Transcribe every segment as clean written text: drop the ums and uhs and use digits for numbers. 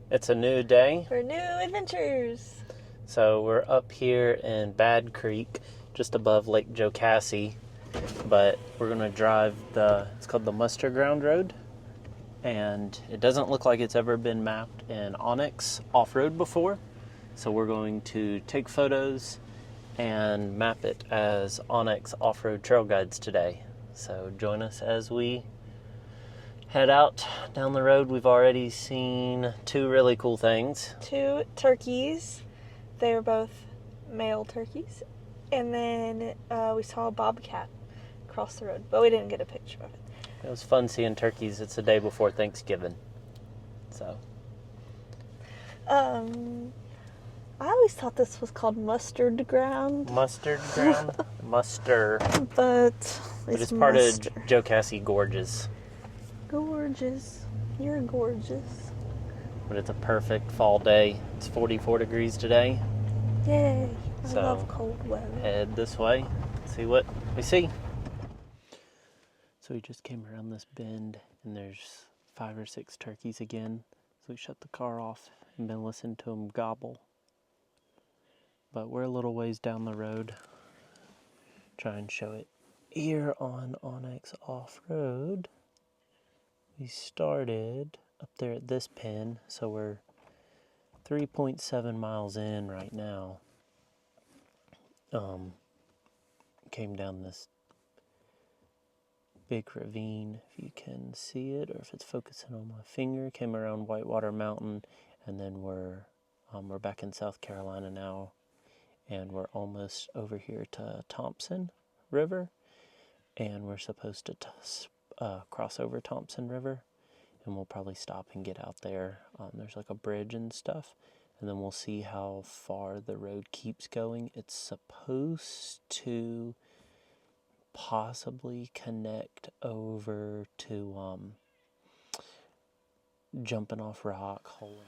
It's a new day. For new adventures. So we're up here in Bad Creek, just above Lake Jocassee. But we're going to drive it's called the Musterground Road. And it doesn't look like it's ever been mapped in OnX Offroad before. So we're going to take photos and map it as OnX Offroad Trail Guides today. So join us as we head out down the road. We've already seen two really cool things. 2 turkeys. They were both male turkeys. And then we saw a bobcat across the road, but we didn't get a picture of it. It was fun seeing turkeys. It's the day before Thanksgiving. So. I always thought this was called Musterground. Musterground? Muster. But it's part of Jocassee Gorges. Gorgeous. You're gorgeous. But it's a perfect fall day. It's 44 degrees today. Yay. I So, love cold weather. Head this way. See what we see. So we just came around this bend and there's 5 or 6 turkeys again. So we shut the car off and been listening to them gobble. But we're a little ways down the road. Try and show it here on OnX Offroad. We started up there at this pen, so we're 3.7 miles in right now. Came down this big ravine, if you can see it, or if it's focusing on my finger. Came around Whitewater Mountain, and then we're back in South Carolina now, and we're almost over here to Thompson River, and we're supposed to cross over Thompson River, and we'll probably stop and get out there. There's like a bridge and stuff, and then we'll see how far the road keeps going. It's supposed to possibly connect over to Jumping Off Rock, Hole.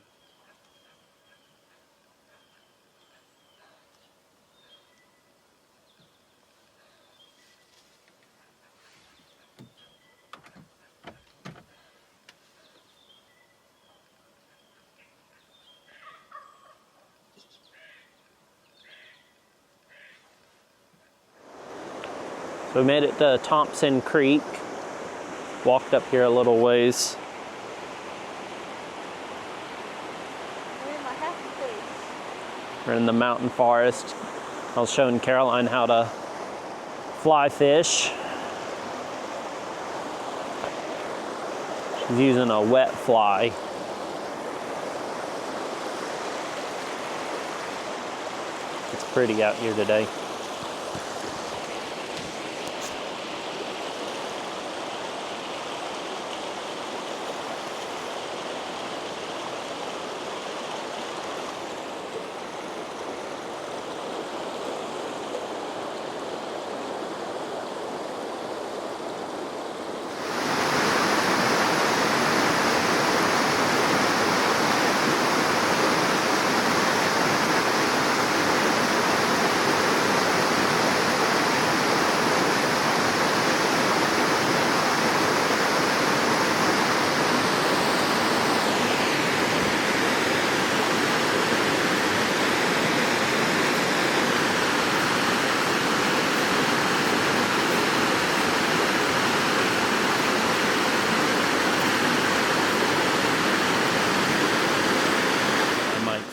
So we made it to Thompson Creek, walked up here a little ways. We're in the mountain forest. I was showing Caroline how to fly fish. She's using a wet fly. It's pretty out here today.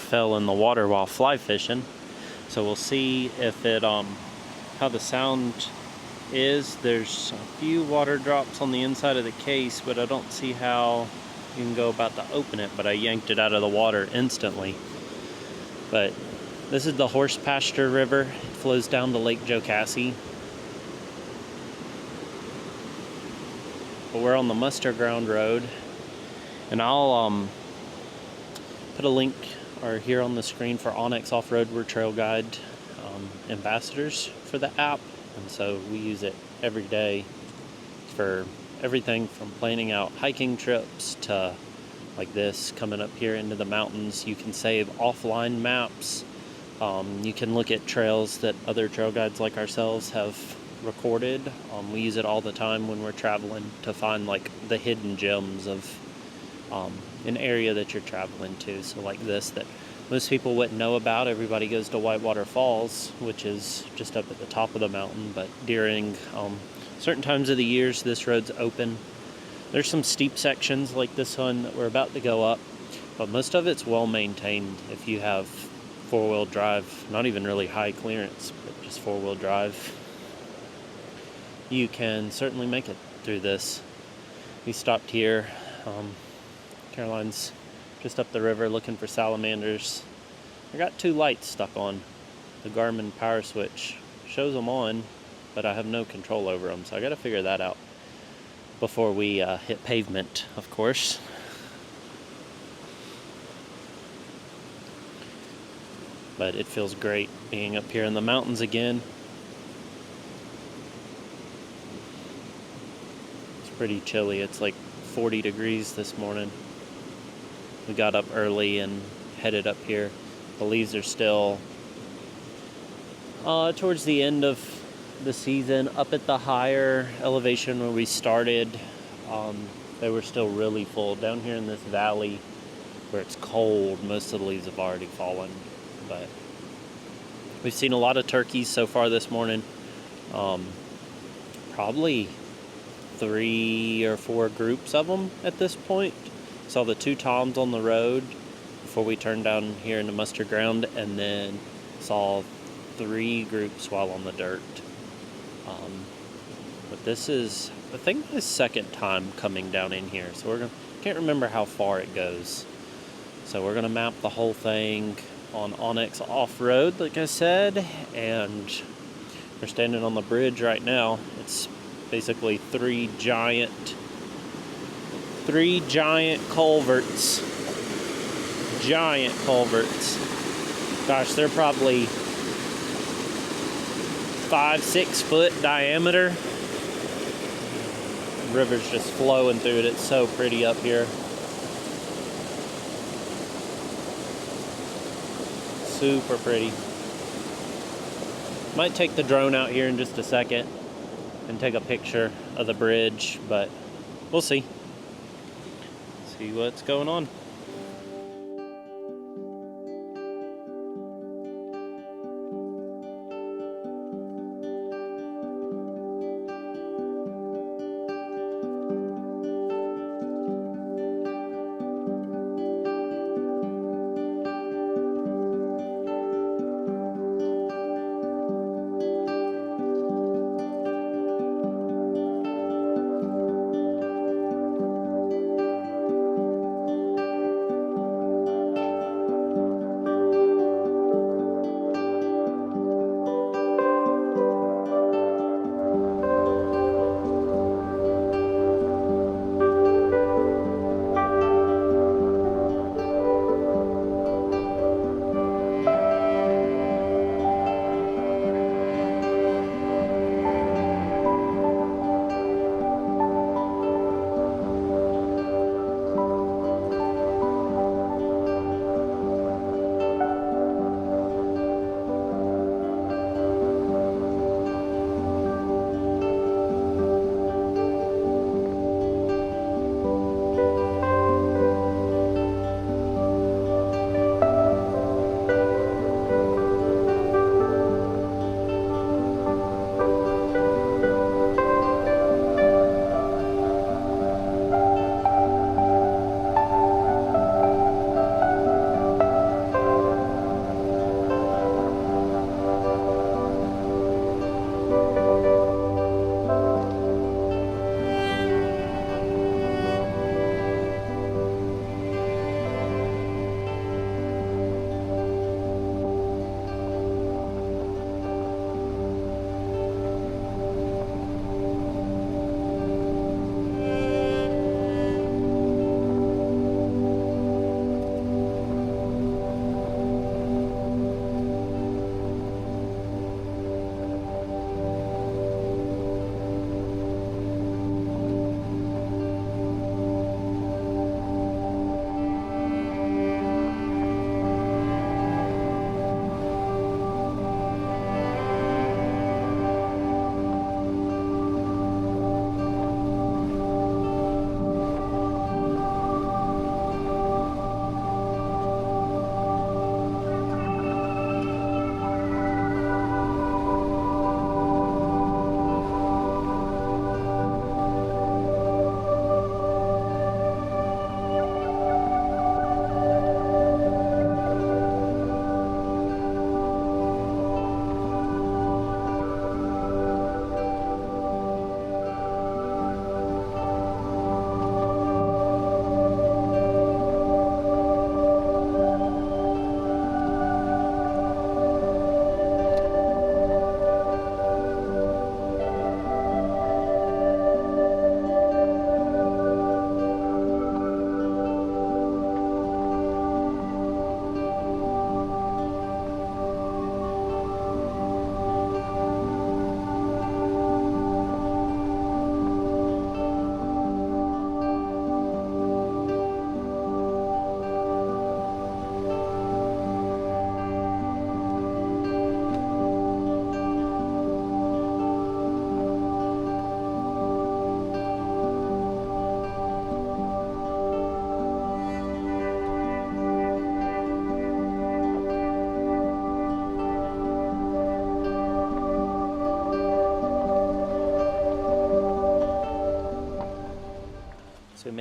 Fell in the water while fly fishing, so we'll see if it how the sound is. There's a few water drops on the inside of the case, but I don't see how you can go about to open it, but I yanked it out of the water instantly. But this is the Horse Pasture River. It flows down to Lake Jocassee, but we're on the Musterground Road, and I'll put a link here on the screen for OnX Offroad. We're trail guide ambassadors for the app, and so we use it every day for everything from planning out hiking trips to like this, coming up here into the mountains. You can save offline maps. You can look at trails that other trail guides like ourselves have recorded. We use it all the time when we're traveling to find like the hidden gems of an area that you're traveling to. So like this, that most people wouldn't know about. Everybody goes to Whitewater Falls, which is just up at the top of the mountain, but during certain times of the years, this road's open. There's some steep sections like this one that we're about to go up, but most of it's well maintained. If you have four-wheel drive, not even really high clearance, but just four-wheel drive, you can certainly make it through this. We stopped here. Caroline's just up the river looking for salamanders. I got 2 lights stuck on. The Garmin power switch shows them on, but I have no control over them, so I gotta figure that out before we hit pavement, of course. But it feels great being up here in the mountains again. It's pretty chilly. It's like 40 degrees this morning. We got up early and headed up here. The leaves are still towards the end of the season. Up at the higher elevation where we started, they were still really full. Down here in this valley where it's cold, most of the leaves have already fallen. But we've seen a lot of turkeys so far this morning. Probably 3 or 4 groups of them at this point. Saw the 2 toms on the road before we turned down here into Musterground, and then saw 3 groups while on the dirt. But this is, I think, my second time coming down in here, so can't remember how far it goes. So we're gonna map the whole thing on OnX Offroad, like I said, and we're standing on the bridge right now. It's basically 3 giant culverts. Giant culverts. Gosh, they're probably 5-6 foot diameter. The river's just flowing through it. It's so pretty up here. Super pretty. Might take the drone out here in just a second and take a picture of the bridge, but we'll see. See what's going on.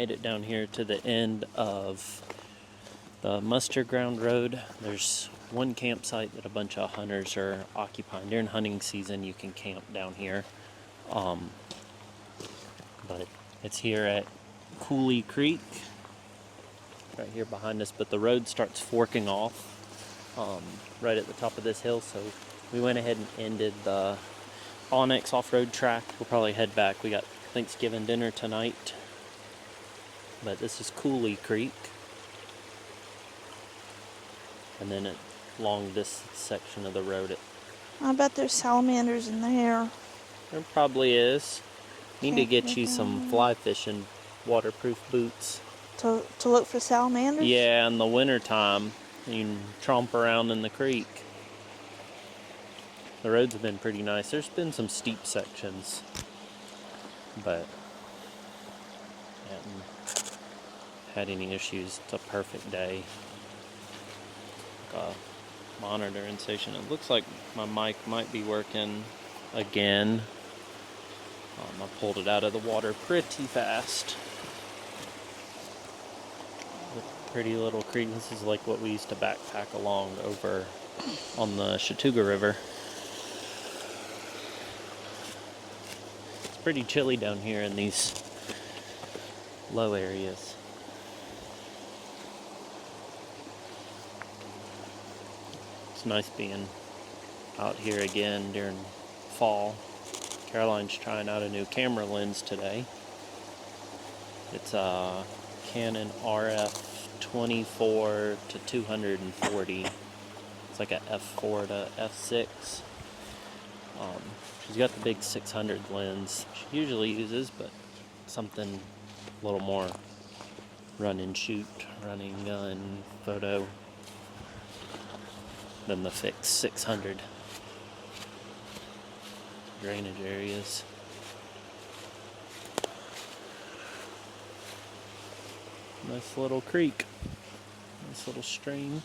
made it down here to the end of the Musterground Road. There's one campsite that a bunch of hunters are occupying. During hunting season, you can camp down here. But it's here at Cooley Creek, right here behind us. But the road starts forking off right at the top of this hill. So we went ahead and ended the OnX Offroad track. We'll probably head back. We got Thanksgiving dinner tonight. But this is Cooley Creek. And then along this section of the road, I bet there's salamanders in there. there probably is. Need to get you some fly fishing waterproof boots. To look for salamanders? Yeah, in the wintertime, you can tromp around in the creek. The roads have been pretty nice. There's been some steep sections, but haven't had any issues. It's a perfect day. Like a monitoring station. It looks like my mic might be working again. I pulled it out of the water pretty fast. Pretty little creek. This is like what we used to backpack along over on the Chattooga River. It's pretty chilly down here in these low areas. It's nice being out here again during fall. Caroline's trying out a new camera lens today. It's a Canon RF 24 to 240. It's like a f4 to f6. She's got the big 600 lens she usually uses, but something a little more run and shoot, running gun photo than the fixed 600. Drainage areas. Nice little creek. Nice little stream.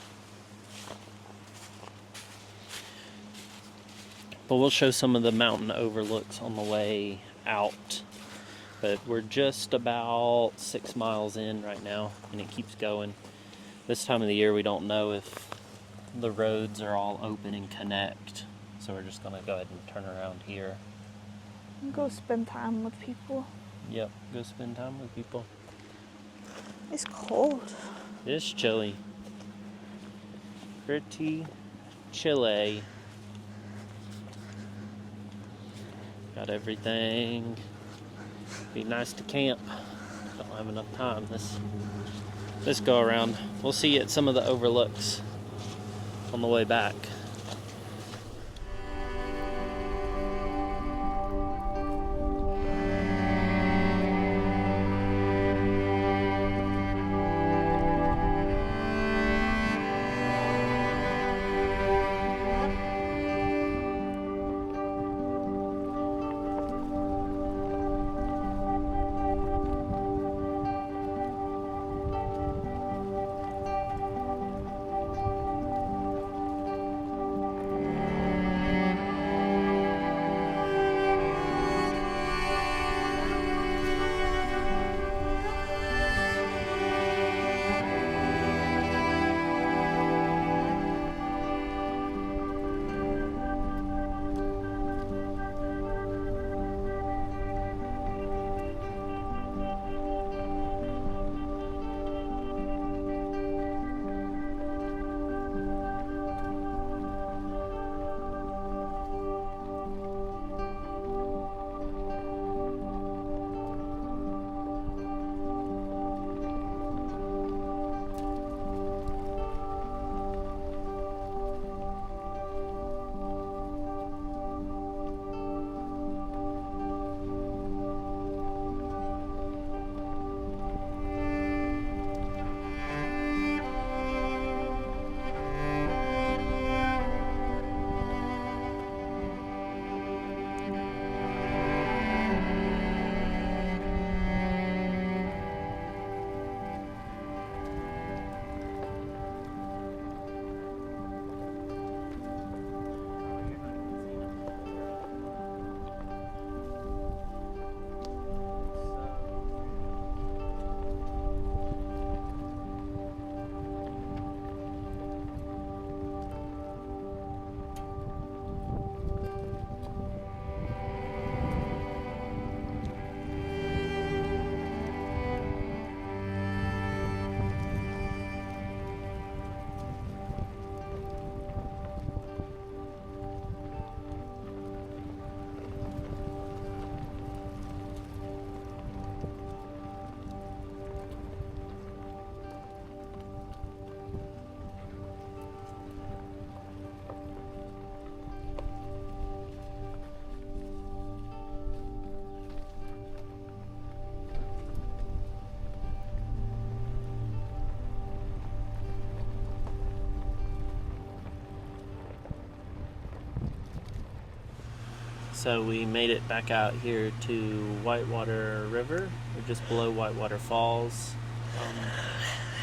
But we'll show some of the mountain overlooks on the way out. But we're just about 6 miles in right now, and it keeps going. This time of the year we don't know if the roads are all open and connect. So we're just gonna go ahead and turn around here. Go spend time with people. Yep, go spend time with people. It's cold. It's chilly. Pretty chilly. Got everything. Be nice to camp. Don't have enough time this go around. We'll see you at some of the overlooks on the way back. So we made it back out here to Whitewater River, or just below Whitewater Falls.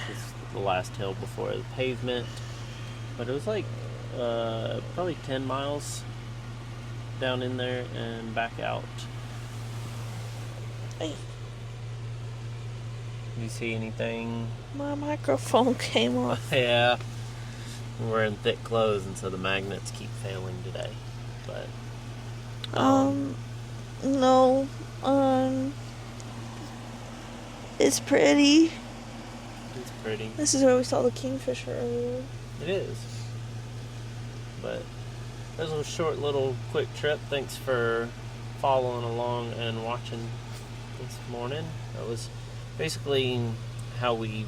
This is the last hill before the pavement. But it was like probably 10 miles down in there and back out. Hey, You see anything? my microphone came off. Yeah. I'm wearing thick clothes, and so the magnets keep failing today. But No. It's pretty. it's pretty. This is where we saw the kingfisher earlier. It is. But this was a short little quick trip. Thanks for following along and watching this morning. That was basically how we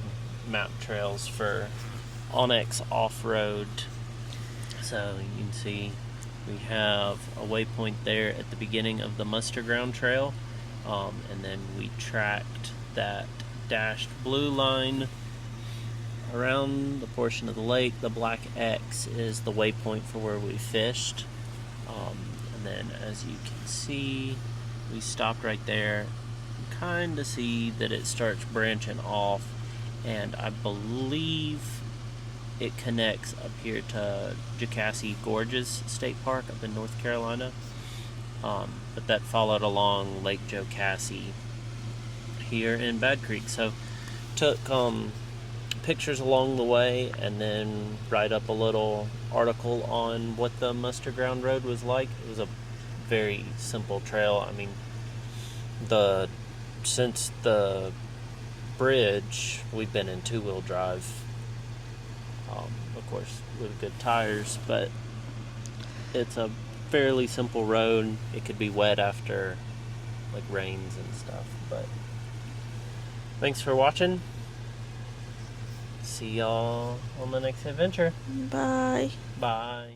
map trails for OnX Offroad. So you can see we have a waypoint there at the beginning of the Musterground trail, and then we tracked that dashed blue line around the portion of the lake. The black X is the waypoint for where we fished, and then as you can see, we stopped right there. Kind of see that it starts branching off, and I believe it connects up here to Jocassee Gorges State Park up in North Carolina. But that followed along Lake Jocassee here in Bad Creek. So took pictures along the way, and then write up a little article on what the Musterground Road was like. It was a very simple trail. I mean, since the bridge, we've been in two-wheel drive. Of course, with good tires, but it's a fairly simple road. It could be wet after like rains and stuff, but thanks for watching. See y'all on the next adventure. Bye. Bye.